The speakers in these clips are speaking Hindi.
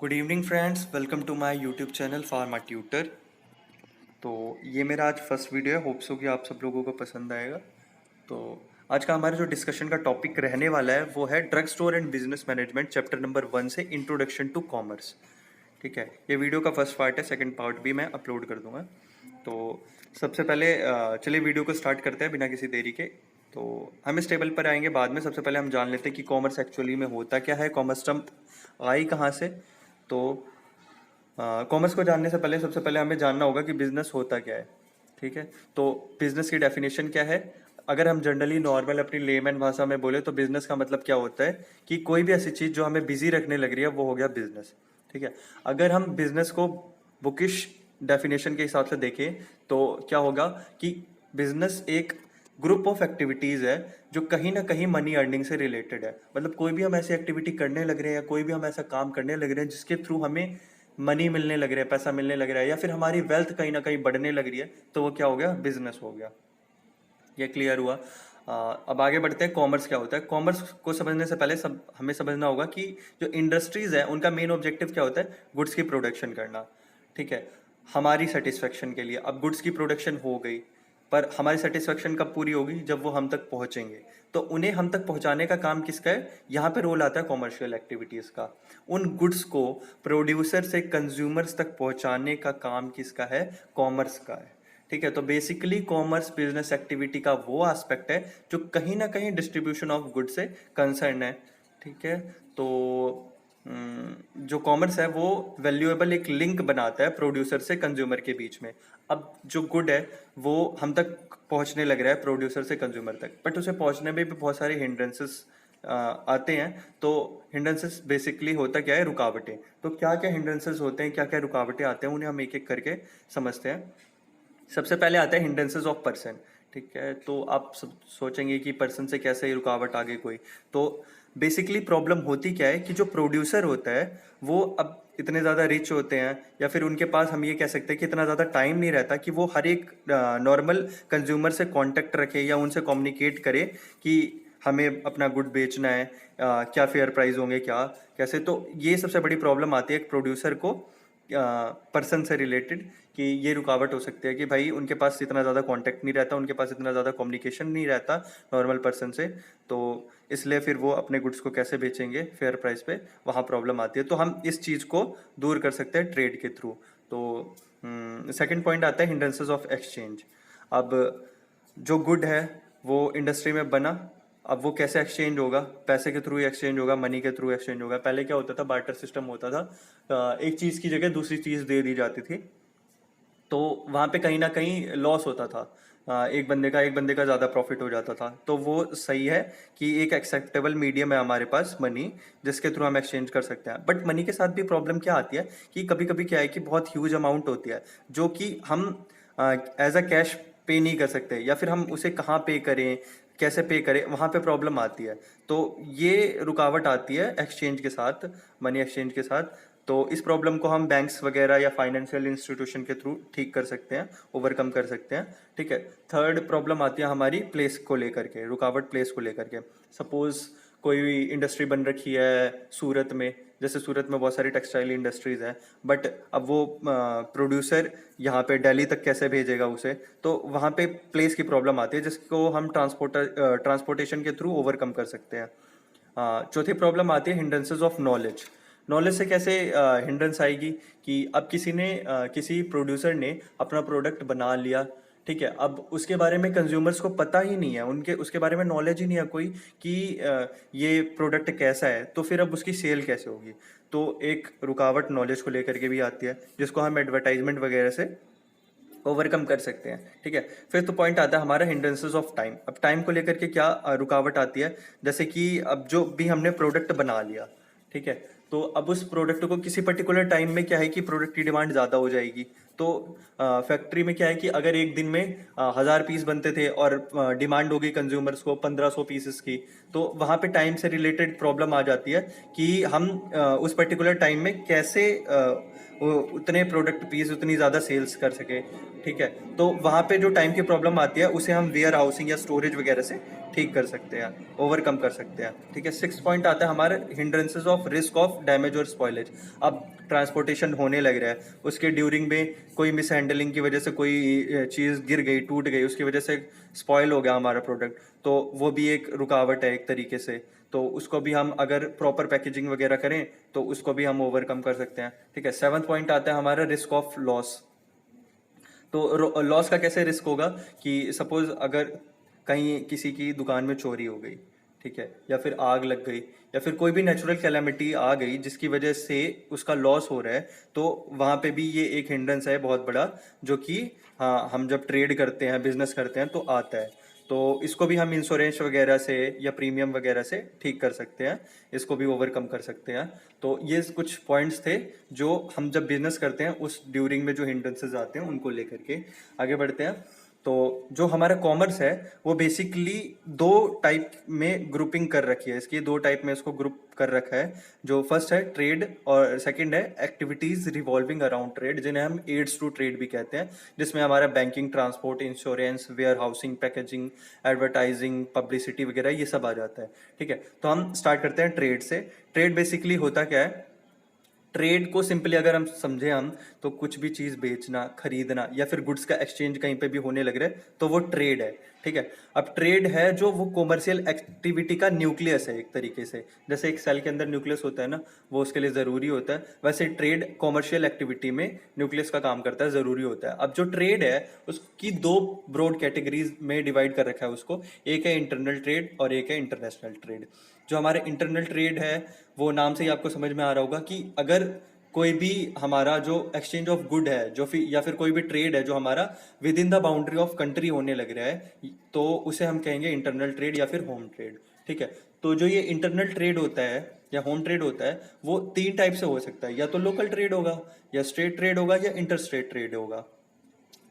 Good evening friends, welcome to my YouTube channel pharma tutor. तो ये मेरा आज फर्स्ट वीडियो है। होप्स हो कि आप सब लोगों को पसंद आएगा। तो आज का हमारा जो डिस्कशन का टॉपिक रहने वाला है वो है drug store and business management, chapter number 1 से इंट्रोडक्शन टू कॉमर्स। ठीक है, ये वीडियो का फर्स्ट पार्ट है, सेकंड पार्ट भी मैं अपलोड कर दूंगा। तो सबसे पहले चलिए वीडियो को स्टार्ट करते हैं बिना किसी देरी के। तो हम इस टेबल पर आएंगे बाद में। सबसे पहले हम जान लेते हैं कि कॉमर्स एक्चुअली में होता क्या है, कॉमर्स टर्म आई कहाँ से। तो कॉमर्स को जानने से पहले सबसे पहले हमें जानना होगा कि बिजनेस होता क्या है। ठीक है, तो बिजनेस की डेफिनेशन क्या है। अगर हम जनरली नॉर्मल अपनी लेमैन भाषा में बोले तो बिजनेस का मतलब क्या होता है कि कोई भी ऐसी चीज़ जो हमें बिजी रखने लग रही है वो हो गया बिजनेस। ठीक है, अगर हम बिजनेस को बुकिश डेफिनेशन के हिसाब से देखें तो क्या होगा कि बिजनेस एक ग्रुप ऑफ एक्टिविटीज़ है जो कहीं ना कहीं मनी अर्निंग से रिलेटेड है। मतलब कोई भी हम ऐसी एक्टिविटी करने लग रहे हैं, कोई भी हम ऐसा काम करने लग रहे हैं जिसके थ्रू हमें मनी मिलने लग रहा है, पैसा मिलने लग रहा है, या फिर हमारी वेल्थ कहीं ना कहीं बढ़ने लग रही है, तो वो क्या हो गया, बिजनेस हो गया। ये क्लियर हुआ। अब आगे बढ़ते हैं, कॉमर्स क्या होता है। कॉमर्स को समझने से पहले हमें समझना होगा कि जो इंडस्ट्रीज है उनका मेन ऑब्जेक्टिव क्या होता है, गुड्स की प्रोडक्शन करना। ठीक है, हमारी सेटिस्फेक्शन के लिए। अब गुड्स की प्रोडक्शन हो गई, पर हमारी सेटिस्फेक्शन कब पूरी होगी, जब वो हम तक पहुंचेंगे। तो उन्हें हम तक पहुंचाने का काम किसका है, यहाँ पे रोल आता है कॉमर्शियल एक्टिविटीज का। उन गुड्स को प्रोड्यूसर से कंज्यूमर्स तक पहुंचाने का काम किसका है, कॉमर्स का है। ठीक है, तो बेसिकली कॉमर्स बिजनेस एक्टिविटी का वो एस्पेक्ट है जो कहीं ना कहीं डिस्ट्रीब्यूशन ऑफ गुड से कंसर्न है। ठीक है, तो जो कॉमर्स है वो वैल्यूएबल एक लिंक बनाता है प्रोड्यूसर से कंज्यूमर के बीच में। अब जो गुड है वो हम तक पहुंचने लग रहा है प्रोड्यूसर से कंज्यूमर तक, बट उसे पहुंचने में भी बहुत सारे हिंड्रेंसेस आते हैं। तो हिंड्रेंसेस बेसिकली होता क्या है, रुकावटें। तो क्या क्या हिंड्रेंसेस होते हैं, क्या क्या रुकावटें आते हैं, उन्हें हम एक एक करके समझते हैं। सबसे पहले आता है हिंड्रेंसेस ऑफ पर्सन। ठीक है, तो आप सब सोचेंगे कि पर्सन से कैसे ही रुकावट आ गई कोई। तो बेसिकली प्रॉब्लम होती क्या है कि जो प्रोड्यूसर होता है वो अब इतने ज़्यादा रिच होते हैं, या फिर उनके पास हम ये कह सकते हैं कि इतना ज़्यादा टाइम नहीं रहता कि वो हर एक नॉर्मल कंज्यूमर से कांटेक्ट रखे या उनसे कम्युनिकेट करे कि हमें अपना गुड बेचना है, क्या फेयर प्राइस होंगे, क्या कैसे। तो ये सबसे बड़ी प्रॉब्लम आती है एक प्रोड्यूसर को पर्सन से रिलेटेड, कि ये रुकावट हो सकती है कि भाई उनके पास इतना ज़्यादा कांटेक्ट नहीं रहता, उनके पास इतना ज़्यादा कम्युनिकेशन नहीं रहता नॉर्मल पर्सन से। तो इसलिए फिर वो अपने गुड्स को कैसे बेचेंगे फेयर प्राइस पे, वहाँ प्रॉब्लम आती है। तो हम इस चीज़ को दूर कर सकते हैं ट्रेड के थ्रू। तो सेकंड पॉइंट आता है हिंड्रेंसेस ऑफ एक्सचेंज। अब जो गुड है वो इंडस्ट्री में बना, अब वो कैसे एक्सचेंज होगा, पैसे के थ्रू एक्सचेंज होगा, मनी के थ्रू एक्सचेंज होगा। पहले क्या होता था, बार्टर सिस्टम होता था, एक चीज़ की जगह दूसरी चीज़ दे दी जाती थी। तो वहाँ पे कहीं ना कहीं लॉस होता था, एक बंदे का ज़्यादा प्रॉफिट हो जाता था। तो वो सही है कि एक एक्सेप्टेबल मीडियम है हमारे पास मनी, जिसके थ्रू हम एक्सचेंज कर सकते हैं। बट मनी के साथ भी प्रॉब्लम क्या आती है कि कभी कभी क्या है कि बहुत ह्यूज अमाउंट होती है जो कि हम एज अ कैश पे नहीं कर सकते, या फिर हम उसे कहाँ पे करें, कैसे पे करें, वहाँ पे प्रॉब्लम आती है। तो ये रुकावट आती है एक्सचेंज के साथ, मनी एक्सचेंज के साथ। तो इस प्रॉब्लम को हम बैंक्स वगैरह या फाइनेंशियल इंस्टीट्यूशन के थ्रू ठीक कर सकते हैं, ओवरकम कर सकते हैं। ठीक है, थर्ड प्रॉब्लम आती है हमारी प्लेस को लेकर के, रुकावट प्लेस को लेकर के। सपोज कोई इंडस्ट्री बन रखी है सूरत में, जैसे सूरत में बहुत सारी टेक्सटाइल इंडस्ट्रीज हैं, बट अब वो प्रोड्यूसर यहाँ पे दिल्ली तक कैसे भेजेगा उसे, तो वहाँ पे प्लेस की प्रॉब्लम आती है जिसको हम ट्रांसपोर्टेशन के थ्रू ओवरकम कर सकते हैं। चौथी प्रॉब्लम आती है हिंड्रेंसेस ऑफ नॉलेज। नॉलेज से कैसे हिंड्रेंस आएगी कि अब किसी प्रोड्यूसर ने अपना प्रोडक्ट बना लिया। ठीक है, अब उसके बारे में कंज्यूमर्स को पता ही नहीं है, उनके उसके बारे में नॉलेज ही नहीं है कोई कि ये प्रोडक्ट कैसा है, तो फिर अब उसकी सेल कैसे होगी। तो एक रुकावट नॉलेज को लेकर के भी आती है जिसको हम एडवर्टाइजमेंट वगैरह से ओवरकम कर सकते हैं। ठीक है, फिर तो पॉइंट आता है हमारा हिंड्रेंसेस ऑफ टाइम। अब टाइम को लेकर के क्या रुकावट आती है, जैसे कि अब जो भी हमने प्रोडक्ट बना लिया, ठीक है, तो अब उस प्रोडक्ट को किसी पर्टिकुलर टाइम में क्या है कि प्रोडक्ट की डिमांड ज़्यादा हो जाएगी। तो फैक्ट्री में क्या है कि अगर एक दिन में 1000 पीस बनते थे और डिमांड होगी कंज्यूमर्स को 1500 पीसेस की, तो वहाँ पे टाइम से रिलेटेड प्रॉब्लम आ जाती है कि हम उस पर्टिकुलर टाइम में कैसे वो उतने प्रोडक्ट पीस उतनी ज़्यादा सेल्स कर सके, ठीक है। तो वहाँ पे जो टाइम की प्रॉब्लम आती है उसे हम वेयर हाउसिंग या स्टोरेज वगैरह से ठीक कर सकते हैं, ओवरकम कर सकते हैं, ठीक है। 6 पॉइंट आता है हमारे hindrances of risk of damage और स्पॉइलेज। अब ट्रांसपोर्टेशन होने लग रहा है, उसके ड्यूरिंग में कोई मिस हैंडलिंग की वजह से कोई चीज़ गिर गई, टूट गई, उसकी वजह से स्पॉइल हो गया हमारा प्रोडक्ट, तो वो भी एक रुकावट है एक तरीके से। तो उसको भी हम अगर प्रॉपर पैकेजिंग वगैरह करें तो उसको भी हम ओवरकम कर सकते हैं, ठीक है। 7th पॉइंट आता है हमारा रिस्क ऑफ लॉस। तो लॉस का कैसे रिस्क होगा कि सपोज अगर कहीं किसी की दुकान में चोरी हो गई, ठीक है, या फिर आग लग गई, या फिर कोई भी नेचुरल कैलेमिटी आ गई जिसकी वजह से उसका लॉस हो रहा है, तो वहाँ पे भी ये एक हिंड्रेंस है बहुत बड़ा, जो कि हाँ हम जब ट्रेड करते हैं, बिजनेस करते हैं तो आता है। तो इसको भी हम इंश्योरेंस वगैरह से या प्रीमियम वगैरह से ठीक कर सकते हैं, इसको भी ओवरकम कर सकते हैं। तो ये कुछ पॉइंट्स थे जो हम जब बिजनेस करते हैं उस ड्यूरिंग में जो हिंड्रेंसेस आते हैं उनको लेकर के आगे बढ़ते हैं। तो जो हमारा कॉमर्स है वो बेसिकली दो टाइप में ग्रुपिंग कर रखी है, इसकी दो टाइप में इसको ग्रुप कर रखा है। जो फर्स्ट है ट्रेड और सेकंड है एक्टिविटीज रिवॉल्विंग अराउंड ट्रेड, जिन्हें हम एड्स टू ट्रेड भी कहते हैं, जिसमें हमारा banking, transport, insurance, warehousing, packaging, advertising, publicity वगैरह ये सब आ जाता है, ठीक है। तो हम स्टार्ट करते हैं ट्रेड से। ट्रेड बेसिकली होता क्या है? ट्रेड को सिंपली अगर हम समझे हम, तो कुछ भी चीज़ बेचना, खरीदना या फिर गुड्स का एक्सचेंज कहीं पे भी होने लग रहा है तो वो ट्रेड है, ठीक है। अब ट्रेड है जो वो कॉमर्शियल एक्टिविटी का न्यूक्लियस है एक तरीके से, जैसे एक सेल के अंदर न्यूक्लियस होता है ना, वो उसके लिए ज़रूरी होता है, वैसे ट्रेड कॉमर्शियल एक्टिविटी में न्यूक्लियस का काम करता है, ज़रूरी होता है। अब जो ट्रेड है उसकी दो ब्रॉड कैटेगरीज में डिवाइड कर रखा है उसको, एक है इंटरनल ट्रेड और एक है इंटरनेशनल ट्रेड। जो हमारे इंटरनल ट्रेड है वो नाम से ही आपको समझ में आ रहा होगा कि अगर कोई भी हमारा जो एक्सचेंज ऑफ गुड है जो फिर या फिर कोई भी ट्रेड है जो हमारा with in the boundary of country होने लग रहा है, तो उसे हम कहेंगे इंटरनल ट्रेड या फिर होम ट्रेड, ठीक है। तो जो ये इंटरनल ट्रेड होता है या होम ट्रेड होता है वो तीन टाइप से हो सकता है, या तो लोकल ट्रेड होगा, या स्टेट ट्रेड होगा, या इंटर स्टेट ट्रेड होगा।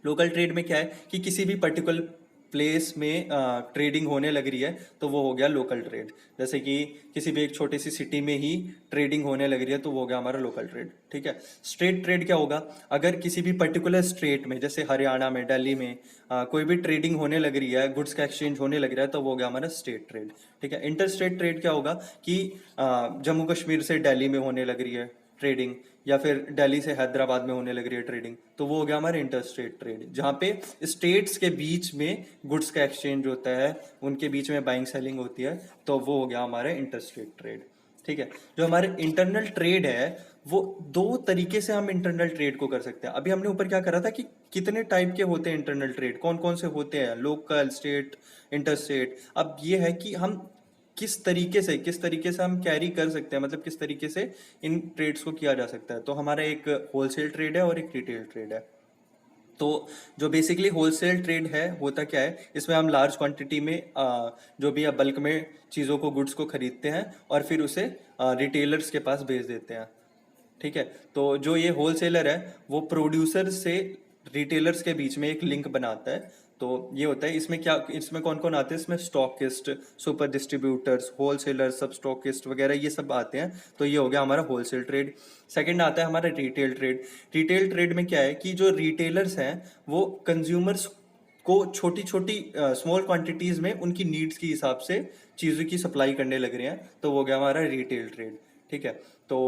लोकल ट्रेड में क्या है कि किसी भी पर्टिकुलर प्लेस में ट्रेडिंग होने लग रही है तो वो हो गया लोकल ट्रेड। जैसे कि किसी भी एक छोटी सी सिटी में ही ट्रेडिंग होने लग रही है तो वो हो गया हमारा लोकल ट्रेड, ठीक है। स्टेट ट्रेड क्या होगा? अगर किसी भी पर्टिकुलर स्टेट में जैसे हरियाणा में, दिल्ली में कोई भी ट्रेडिंग होने लग रही है, गुड्स का एक्सचेंज होने लग रहा है, तो वो हो गया हमारा स्टेट ट्रेड, ठीक है। इंटर स्टेट ट्रेड क्या होगा कि जम्मू कश्मीर से दिल्ली में होने लग रही है ट्रेडिंग, या फिर दिल्ली से हैदराबाद में होने लग रही है ट्रेडिंग, तो वो हो गया हमारा इंटर स्टेट ट्रेड, जहाँ पे स्टेट्स के बीच में गुड्स का एक्सचेंज होता है, उनके बीच में बाइंग सेलिंग होती है, तो वो हो गया हमारा इंटर स्टेट ट्रेड, ठीक है। जो हमारे इंटरनल ट्रेड है वो दो तरीके से हम इंटरनल ट्रेड को कर सकते हैं। अभी हमने ऊपर क्या करा था कि कितने टाइप के होते हैं इंटरनल ट्रेड, कौन कौन से होते हैं, लोकल, स्टेट, इंटर स्टेट। अब ये है कि हम किस तरीके से हम कैरी कर सकते हैं, मतलब किस तरीके से इन ट्रेड्स को किया जा सकता है। तो हमारा एक होलसेल ट्रेड है और एक रिटेल ट्रेड है। तो जो बेसिकली होलसेल ट्रेड है होता क्या है, इसमें हम लार्ज क्वांटिटी में जो भी है बल्क में चीज़ों को, गुड्स को खरीदते हैं और फिर उसे रिटेलर्स के पास भेज देते हैं, ठीक है। तो जो ये होलसेलर है वो प्रोड्यूसर से रिटेलर्स के बीच में एक लिंक बनाता है। तो ये होता है, इसमें क्या, इसमें कौन कौन आते हैं, इसमें स्टॉकिस्ट, सुपर डिस्ट्रीब्यूटर्स, होलसेलर्स, सब स्टॉकिस्ट वगैरह ये सब आते हैं। तो ये हो गया हमारा होलसेल ट्रेड। सेकंड आता है हमारा रिटेल ट्रेड। रिटेल ट्रेड में क्या है कि जो रिटेलर्स हैं वो कंज्यूमर्स को छोटी छोटी स्मॉल क्वांटिटीज में उनकी नीड्स के हिसाब से चीज़ों की सप्लाई करने लग रहे हैं, तो वो हो गया हमारा रिटेल ट्रेड, ठीक है। तो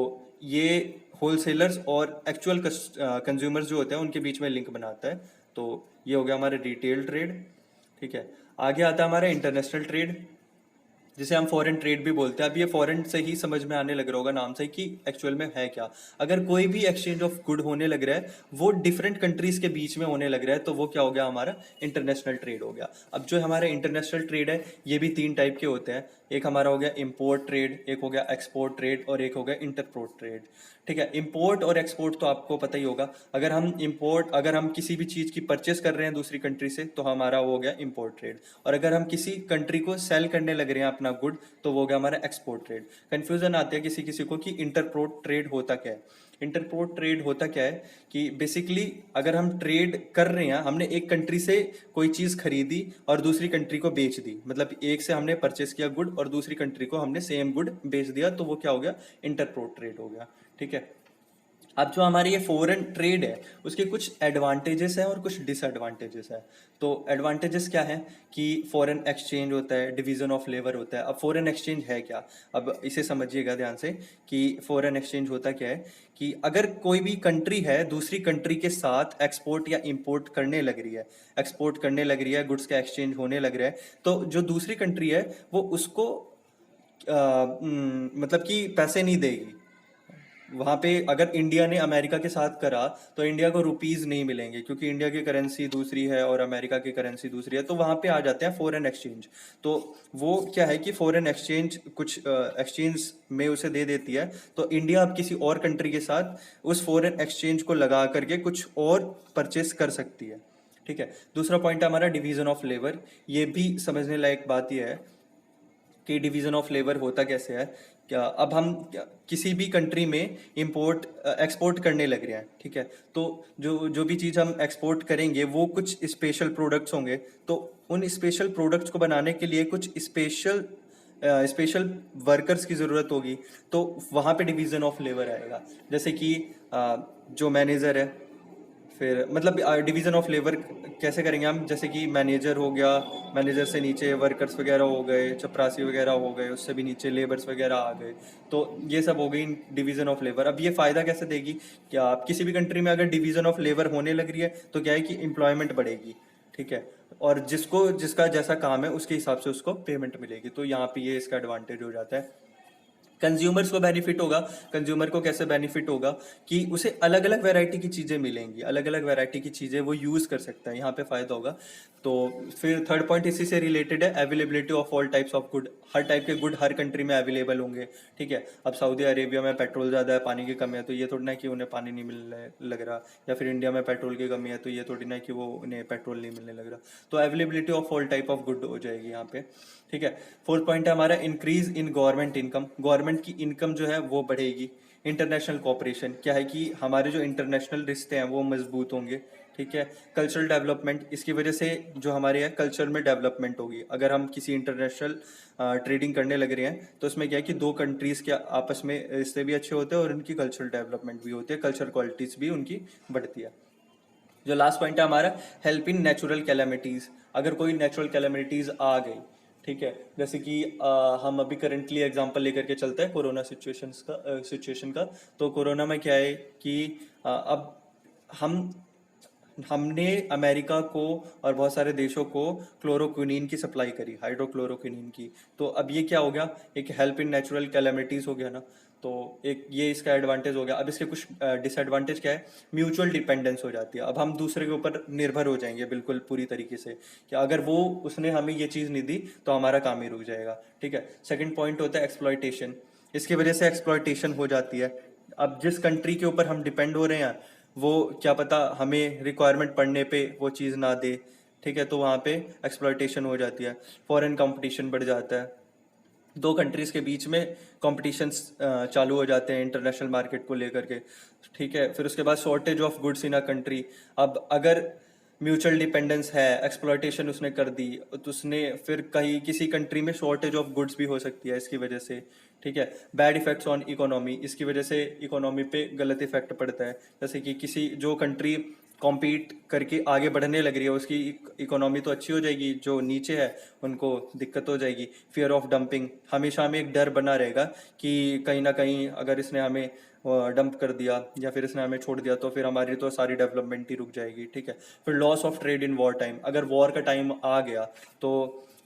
ये होलसेलर्स और एक्चुअल कंज्यूमर्स जो होते हैं उनके बीच में लिंक बनाता है, तो ये हो गया हमारा रिटेल ट्रेड, ठीक है। आगे आता है हमारा इंटरनेशनल ट्रेड, जिसे हम फॉरेन ट्रेड भी बोलते हैं। अब ये फॉरेन से ही समझ में आने लग रहा होगा नाम से कि एक्चुअल में है क्या। अगर कोई भी एक्सचेंज ऑफ गुड होने लग रहा है वो डिफरेंट कंट्रीज के बीच में होने लग रहा है, तो वो क्या हो गया हमारा इंटरनेशनल ट्रेड हो गया। अब जो हमारा इंटरनेशनल ट्रेड है ये भी तीन टाइप के होते हैं, एक हमारा हो गया इम्पोर्ट ट्रेड, एक हो गया एक्सपोर्ट ट्रेड और एक हो गया इंटरपोर्ट ट्रेड, ठीक है। इंपोर्ट और एक्सपोर्ट तो आपको पता ही होगा, अगर हम किसी भी चीज़ की परचेस कर रहे हैं दूसरी कंट्री से तो हमारा वो हो गया इंपोर्ट ट्रेड, और अगर हम किसी कंट्री को सेल करने लग रहे हैं अपना गुड तो वो हो गया हमारा एक्सपोर्ट ट्रेड। कंफ्यूजन आती है किसी किसी को कि इंटरपोर्ट ट्रेड होता क्या है। इंटरपोर्ट ट्रेड होता क्या है कि बेसिकली अगर हम ट्रेड कर रहे हैं, हमने एक कंट्री से कोई चीज़ खरीदी और दूसरी कंट्री को बेच दी, मतलब एक से हमने परचेस किया गुड और दूसरी कंट्री को हमने सेम गुड बेच दिया, तो वो क्या हो गया, इंटरपोर्ट ट्रेड हो गया, ठीक है। अब जो हमारी ये फॉरेन ट्रेड है उसके कुछ एडवांटेजेस हैं और कुछ डिसएडवांटेजेस हैं। तो एडवांटेजेस क्या है कि फॉरेन एक्सचेंज होता है, डिवीजन ऑफ लेबर होता है। अब फॉरेन एक्सचेंज है क्या, अब इसे समझिएगा ध्यान से कि फॉरेन एक्सचेंज होता क्या है कि अगर कोई भी कंट्री है दूसरी कंट्री के साथ एक्सपोर्ट या इंपोर्ट करने लग रही है, एक्सपोर्ट करने लग रही है, गुड्स का एक्सचेंज होने लग रहा है, तो जो दूसरी कंट्री है वो उसको मतलब कि पैसे नहीं देगी। वहां पे अगर इंडिया ने अमेरिका के साथ करा तो इंडिया को रुपीज नहीं मिलेंगे क्योंकि इंडिया की करेंसी दूसरी है और अमेरिका की करेंसी दूसरी है, तो वहां पे आ जाते हैं फॉरेन एक्सचेंज। तो वो क्या है कि फॉरेन एक्सचेंज कुछ एक्सचेंज में उसे दे देती है, तो इंडिया अब किसी और कंट्री के साथ उस फॉरेन एक्सचेंज को लगा करके कुछ और परचेस कर सकती है। ठीक है। दूसरा पॉइंट है हमारा डिवीजन ऑफ लेबर। ये भी समझने लायक बात यह है कि डिवीजन ऑफ लेबर होता कैसे है। क्या अब हम किसी भी कंट्री में इंपोर्ट एक्सपोर्ट करने लग रहे हैं, ठीक है, तो जो जो भी चीज़ हम एक्सपोर्ट करेंगे वो कुछ स्पेशल प्रोडक्ट्स होंगे, तो उन स्पेशल प्रोडक्ट्स को बनाने के लिए कुछ स्पेशल स्पेशल वर्कर्स की ज़रूरत होगी। तो वहाँ पे डिवीज़न ऑफ लेबर आएगा। जैसे कि जो मैनेजर है, फिर मतलब डिवीजन ऑफ लेबर कैसे करेंगे हम, जैसे कि मैनेजर हो गया, मैनेजर से नीचे वर्कर्स वगैरह हो गए, चपरासी वगैरह हो गए, उससे भी नीचे लेबर्स वगैरह आ गए। तो ये सब हो गई डिवीजन ऑफ लेबर। अब ये फ़ायदा कैसे देगी, क्या आप किसी भी कंट्री में अगर डिवीजन ऑफ लेबर होने लग रही है तो क्या है कि एम्प्लॉयमेंट बढ़ेगी, ठीक है, और जिसको जिसका जैसा काम है उसके हिसाब से उसको पेमेंट मिलेगी। तो यहाँ पे ये इसका एडवांटेज हो जाता है। कंज्यूमर्स को बेनिफिट होगा। कंज्यूमर को कैसे बेनिफिट होगा कि उसे अलग अलग वैरायटी की चीज़ें मिलेंगी, अलग अलग वैरायटी की चीज़ें वो यूज़ कर सकता है, यहाँ पे फ़ायदा होगा। तो फिर थर्ड पॉइंट इसी से रिलेटेड है, availability of all types of good. Her type के गुड हर कंट्री में अवेलेबल होंगे, ठीक है। अब सऊदी अरेबिया में पेट्रोल ज़्यादा है, पानी की कमी है, तो ये थोड़ी ना कि उन्हें पानी नहीं मिलने लग रहा, या फिर इंडिया में पेट्रोल की कमी है तो ये थोड़ी ना कि वो उन्हें पेट्रोल नहीं मिलने लग रहा। तो availability of all type of good हो जाएगी यहाँ पे, ठीक है। फोर्थ पॉइंट है हमारा increase in government income. Government की इनकम जो है वो बढ़ेगी। इंटरनेशनल कोऑपरेशन क्या है कि हमारे जो इंटरनेशनल रिश्ते हैं वो मजबूत होंगे, ठीक है। कल्चरल डेवलपमेंट, इसकी वजह से जो हमारे यहाँ कल्चर में डेवलपमेंट होगी। अगर हम किसी इंटरनेशनल ट्रेडिंग करने लग रहे हैं तो इसमें क्या है कि दो कंट्रीज के आपस में रिश्ते भी अच्छे होते हैं और उनकी कल्चरल डेवलपमेंट भी होती है, कल्चरल क्वालिटीज भी उनकी बढ़ती है। जो लास्ट पॉइंट है हमारा, हेल्प इन नेचुरल कैलेमिटीज। अगर कोई नेचुरल कैलेमिटीज आ गई, ठीक है, जैसे कि हम अभी करंटली एग्जांपल लेकर के चलते हैं कोरोना सिचुएशन का। तो कोरोना में क्या है कि अब हम हमने अमेरिका को और बहुत सारे देशों को क्लोरोक्विनीन की सप्लाई करी, हाइड्रोक्लोरोक्विनीन की। तो अब ये क्या हो गया, एक हेल्प इन नेचुरल कैलेमिटीज हो गया ना। तो एक ये इसका एडवांटेज हो गया। अब इसके कुछ डिसएडवांटेज क्या है, म्यूचुअल डिपेंडेंस हो जाती है। अब हम दूसरे के ऊपर निर्भर हो जाएंगे बिल्कुल पूरी तरीके से, कि अगर वो उसने हमें ये चीज़ नहीं दी तो हमारा काम ही रुक जाएगा, ठीक है। सेकंड पॉइंट होता है एक्सप्लॉयटेशन। इसकी वजह से एक्सप्लॉयटेशन हो जाती है। अब जिस कंट्री के ऊपर हम डिपेंड हो रहे हैं वो क्या पता हमें रिक्वायरमेंट पड़ने पे वो चीज़ ना दे, ठीक है, तो वहाँ पे एक्सप्लॉयटेशन हो जाती है। फॉरेन कंपटीशन बढ़ जाता है, दो कंट्रीज के बीच में कॉम्पिटिशन्स चालू हो जाते हैं इंटरनेशनल मार्केट को लेकर के, ठीक है। फिर उसके बाद shortage of goods in a country. अब अगर म्यूचुअल डिपेंडेंस है, एक्सप्लॉयटेशन उसने कर दी, तो उसने फिर कहीं किसी कंट्री में शॉर्टेज ऑफ गुड्स भी हो सकती है इसकी वजह से, ठीक है। बैड इफेक्ट्स ऑन इकोनॉमी, इसकी वजह से इकोनॉमी पे गलत इफेक्ट पड़ता है। जैसे कि किसी जो कंट्री कॉम्पीट करके आगे बढ़ने लग रही है उसकी इकोनॉमी तो अच्छी हो जाएगी, जो नीचे है उनको दिक्कत हो जाएगी। फियर ऑफ डंपिंग, हमेशा हमें एक डर बना रहेगा कि कहीं ना कहीं अगर इसने हमें डंप कर दिया या फिर इसने हमें छोड़ दिया तो फिर हमारी तो सारी डेवलपमेंट ही रुक जाएगी, ठीक है। फिर loss of trade in war time, अगर वॉर का टाइम आ गया तो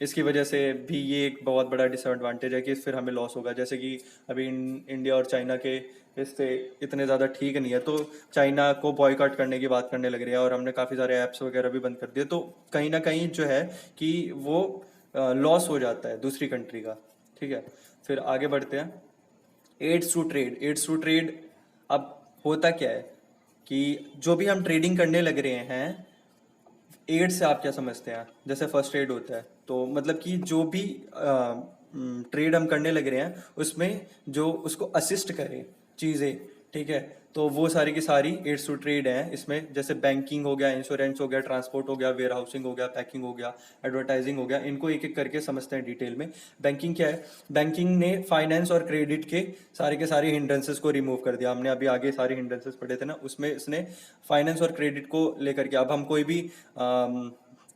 इसकी वजह से भी ये एक बहुत बड़ा डिसएडवांटेज है कि फिर हमें लॉस होगा। जैसे कि अभी इंडिया और चाइना के रिश्ते इतने ज़्यादा ठीक नहीं है, तो चाइना को बॉयकॉट करने की बात करने लग रही है और हमने काफ़ी सारे ऐप्स वगैरह भी बंद कर दिए। तो कहीं ना कहीं जो है कि वो लॉस हो जाता है दूसरी कंट्री का, ठीक है। फिर आगे बढ़ते हैं, aids to trade. Aids to trade, अब होता क्या है कि जो भी हम ट्रेडिंग करने लग रहे हैं, एड से आप क्या समझते हैं, जैसे फर्स्ट एड होता है, तो मतलब कि जो भी ट्रेड हम करने लग रहे हैं उसमें जो उसको असिस्ट करे चीज़ें, ठीक है। तो वो सारी की सारी एड्स टू ट्रेड हैं इसमें, जैसे बैंकिंग हो गया, इंश्योरेंस हो गया, ट्रांसपोर्ट हो गया, वेयर हाउसिंग हो गया, पैकिंग हो गया, एडवर्टाइजिंग हो गया। इनको एक एक करके समझते हैं डिटेल में। बैंकिंग क्या है? बैंकिंग ने फाइनेंस और क्रेडिट के सारे हिंड्रेंसेस को रिमूव कर दिया। हमने अभी आगे सारे हिंड्रेंसेस पढ़े थे ना, उसमें इसने फाइनेंस और क्रेडिट को लेकर के, अब हम कोई भी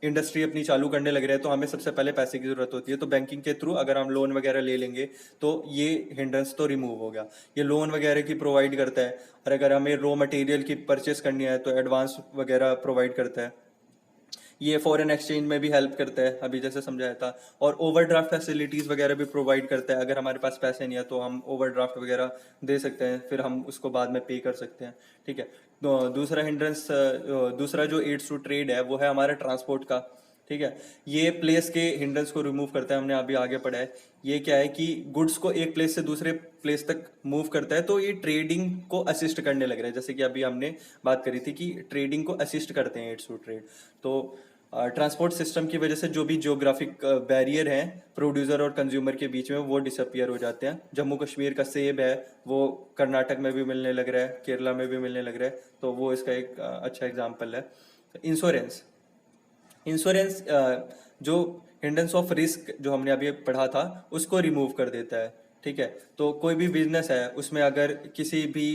इंडस्ट्री अपनी चालू करने लग रहे हैं तो हमें सबसे पहले पैसे की जरूरत होती है। तो बैंकिंग के थ्रू अगर हम लोन वगैरह ले लेंगे तो ये हिंड्रेंस तो रिमूव हो गया। ये लोन वगैरह की प्रोवाइड करता है, और अगर हमें रॉ मटेरियल की परचेस करनी है तो एडवांस वगैरह प्रोवाइड करता है। ये फॉरेन एक्सचेंज में भी हेल्प करता है, अभी जैसे समझाया था। और ओवरड्राफ्ट फैसिलिटीज़ वगैरह भी प्रोवाइड करता है। अगर हमारे पास पैसे नहीं है तो हम ओवरड्राफ्ट वगैरह दे सकते हैं, फिर हम उसको बाद में पे कर सकते हैं। ठीक है। तो दूसरा जो एड्स टू ट्रेड है वो है हमारा ट्रांसपोर्ट का। ठीक है। ये प्लेस के हिंड्रेंस को रिमूव करता है, हमने अभी आगे पढ़ा है। ये क्या है कि गुड्स को एक प्लेस से दूसरे प्लेस तक मूव करता है, तो ये ट्रेडिंग को असिस्ट करने लग रहा है। जैसे कि अभी हमने बात करी थी कि ट्रेडिंग को असिस्ट करते हैं एड्स टू ट्रेड। तो ट्रांसपोर्ट सिस्टम की वजह से जो भी जियोग्राफिक बैरियर हैं प्रोड्यूसर और कंज्यूमर के बीच में, वो डिसअपियर हो जाते हैं। जम्मू कश्मीर का सेब है वो कर्नाटक में भी मिलने लग रहा है, केरला में भी मिलने लग रहा है, तो वो इसका एक अच्छा एग्जाम्पल है। इंश्योरेंस इंश्योरेंस जो हिंड्रेंस ऑफ रिस्क जो हमने अभी पढ़ा था उसको रिमूव कर देता है। ठीक है। तो कोई भी बिजनेस है उसमें अगर किसी भी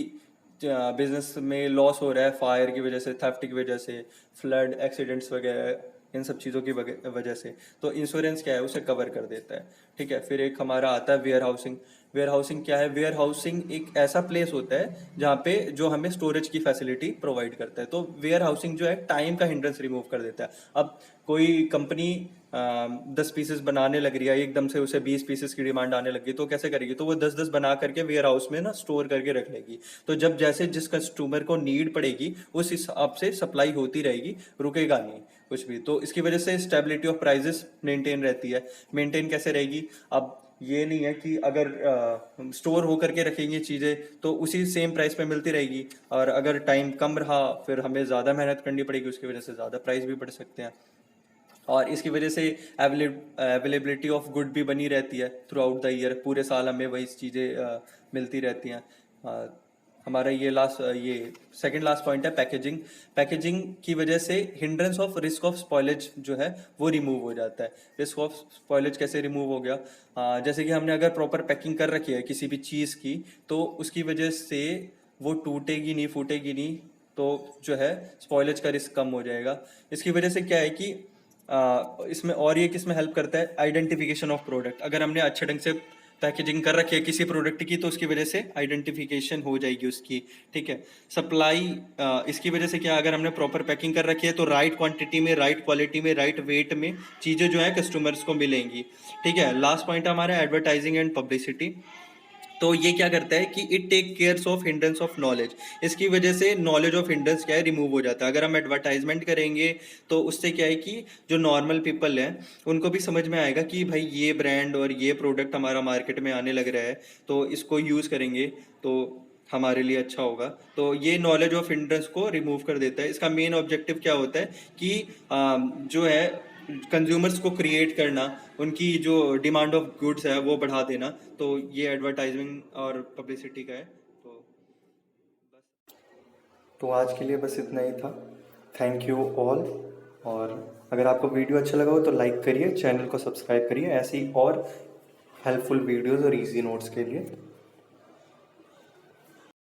बिजनेस में लॉस हो रहा है, फायर की वजह से, थेफ्ट की वजह से, फ्लड एक्सीडेंट्स वगैरह, इन सब चीज़ों की वजह से, तो इंश्योरेंस क्या है, उसे कवर कर देता है। ठीक है। फिर एक हमारा आता है वेयर हाउसिंग। वेयर हाउसिंग क्या है? वेयर हाउसिंग एक ऐसा प्लेस होता है जहाँ पे जो हमें स्टोरेज की फैसिलिटी प्रोवाइड करता है। तो वेयर हाउसिंग जो है टाइम का हिंड्रेंस रिमूव कर देता है। अब कोई कंपनी 10 पीसेस बनाने लग रही है, एकदम से उसे 20 पीसेस की डिमांड आने लगी, तो कैसे करेगी? तो वो 10-10 बना करके वेयर हाउस में ना स्टोर करके रख लेगी। तो जब जैसे जिस कस्टमर को नीड पड़ेगी उस हिसाब से सप्लाई होती रहेगी, रुकेगा नहीं कुछ भी। तो इसकी वजह से स्टेबिलिटी ऑफ प्राइजेस मेंटेन रहती है। मेंटेन कैसे रहेगी? अब ये नहीं है कि अगर स्टोर होकर के रखेंगे चीज़ें तो उसी सेम प्राइस पे मिलती रहेगी, और अगर टाइम कम रहा फिर हमें ज़्यादा मेहनत करनी पड़ेगी, उसकी वजह से ज़्यादा प्राइस भी बढ़ सकते हैं। और इसकी वजह से अवेलेबिलिटी ऑफ गुड भी बनी रहती है थ्रू आउट द ईयर। पूरे साल हमें वही चीज़ें मिलती रहती हैं। अ, हमारा ये सेकंड लास्ट पॉइंट है पैकेजिंग। पैकेजिंग की वजह से hindrance of risk of spoilage जो है वो रिमूव हो जाता है। रिस्क ऑफ स्पॉइलेज कैसे रिमूव हो गया? जैसे कि हमने अगर प्रॉपर पैकिंग कर रखी है किसी भी चीज़ की, तो उसकी वजह से वो टूटेगी नहीं, फूटेगी नहीं, तो जो है स्पॉइलेज का रिस्क कम हो जाएगा। इसकी वजह से क्या है कि इसमें और ये किसमें हेल्प करता है? Identification of product. अगर हमने अच्छे ढंग से पैकेजिंग कर रखी है किसी प्रोडक्ट की तो उसकी वजह से आइडेंटिफिकेशन हो जाएगी उसकी। ठीक है। सप्लाई, इसकी वजह से क्या, अगर हमने प्रॉपर पैकिंग कर रखी है तो राइट क्वांटिटी में, राइट क्वालिटी में, राइट वेट में चीज़ें जो है कस्टमर्स को मिलेंगी। ठीक है। लास्ट पॉइंट हमारा एडवर्टाइजिंग एंड पब्लिसिटी। तो ये क्या करता है कि it take cares of hindrance of knowledge. इसकी वजह से नॉलेज ऑफ हिंड्रेंस क्या है, रिमूव हो जाता है। अगर हम एडवर्टाइजमेंट करेंगे तो उससे क्या है कि जो नॉर्मल पीपल हैं उनको भी समझ में आएगा कि भाई ये ब्रांड और ये प्रोडक्ट हमारा मार्केट में आने लग रहा है, तो इसको यूज़ करेंगे तो हमारे लिए अच्छा होगा। तो ये नॉलेज ऑफ हिंड्रेंस को रिमूव कर देता है। इसका मेन ऑब्जेक्टिव क्या होता है कि जो है कंज्यूमर्स को क्रिएट करना, उनकी जो डिमांड ऑफ गुड्स है वो बढ़ा देना। तो ये एडवर्टाइजिंग और पब्लिसिटी का है। तो आज के लिए बस इतना ही था। Thank you all. और अगर आपको वीडियो अच्छा लगा हो तो लाइक करिए, चैनल को सब्सक्राइब करिए ऐसी और हेल्पफुल वीडियोस और इजी नोट्स के लिए।